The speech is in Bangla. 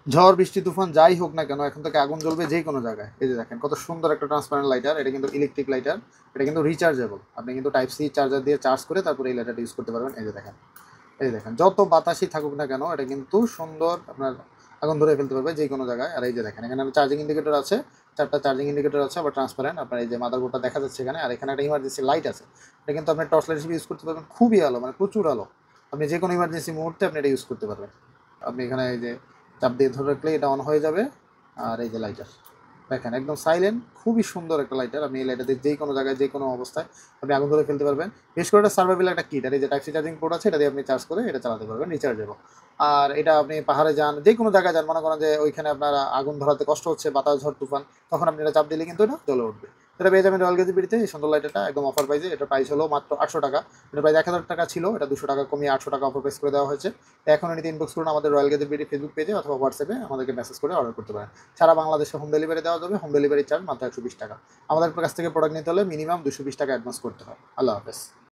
ঝড় বৃষ্টি তুফান যাই হোক না কেন এখন থেকে আগুন জ্বলবে যে কোনো জায়গায়। এই যে দেখেন কত সুন্দর একটা ট্রান্সপারেন্ট লাইটার, এটা কিন্তু ইলেকট্রিক লাইটার, এটা কিন্তু রিচার্জেবল। আপনি কিন্তু টাইপ সি চার্জার দিয়ে চার্জ করে তারপরে এই লাইটারটা ইউজ করতে পারবেন। এই যে দেখেন, এই যে দেখেন যত বাতাসই থাকুক না কেন এটা কিন্তু সুন্দর আপনার আগুন ধরে ফেলতে পারবে যে কোনো জায়গায়। আর এই যে দেখেন এখানে চার্জিং ইন্ডিকেটর আছে, 4টা চার্জিং ইন্ডিকেটর আছে, আবার ট্রান্সপারেন্ট আপনার এই যে মাদারবোর্ডটা দেখা যাচ্ছে এখানে। আর এখানে একটা ইমার্জেন্সি লাইট আছে, এটা কিন্তু আপনি টর্চ লাইট হিসেবে ইউজ করতে পারবেন। খুবই আলো, মানে প্রচুর আলো। আপনি যে কোনো ইমার্জেন্সি মুহূর্তে আপনি এটা ইউজ করতে পারবেন। আপনি এখানে এই যে চাপ দিয়ে ধরে রাখলে এটা অন হয়ে যাবে। আর এই যে লাইটার দেখেন একদম সাইলেন্ট, খুবই সুন্দর একটা লাইটার। আপনি এই লাইটার দিয়ে যে কোনো জায়গায় যে কোনো অবস্থায় আপনি আগুন ধরে ফেলতে পারবেন। বিশেষ করে এটা সার্ভাইভাল একটা কিট। আর এই যে টাইপ সি চার্জিং পোর্ট আছে, এটা দিয়ে আপনি চার্জ করে এটা চালাতে পারবেন রিচার্জেবল। আর এটা আপনি পাহাড়ে যান, যে কোনো জায়গায় যান, মনে করেন যে ওইখানে আপনার আগুন ধরাতে কষ্ট হচ্ছে, বাতাস ঝড় তুফান, তখন আপনি এটা চাপ দিলে কিন্তু এটা জ্বলে উঠবে। এটা পেয়ে যাবেন রয়্যাল গেজেবিলিতে এই সুন্দর লাইটারটা একদম অফার প্রাইসে। এটার প্রাইস হলো মাত্র 800 টাকা। এটা প্রাইস 1000 টাকা ছিল, এটা 200 টাকা কমিয়ে 800 টাকা অফার প্রাইস করে দেওয়া হয়েছে। এখন নিতে ইনবক্স করুন আমাদের রয়্যাল গেজেবিলিটি ফেসবুক পেজে অথবা হোয়াটসঅ্যাপে, আমাদেরকে মেসেজ করে অর্ডার করতে পারেন। সারা বাংলাদেশে হোম ডেলিভারি দেওয়া যাবে। হোম ডেলিভারি চার্জ মাত্র 120 টাকা। আমাদের কাছ থেকে প্রোডাক্ট নিতে হলে মিনিমাম 220 টাকা অ্যাডভান্স করতে হয়। আল্লাহ হাফেজ।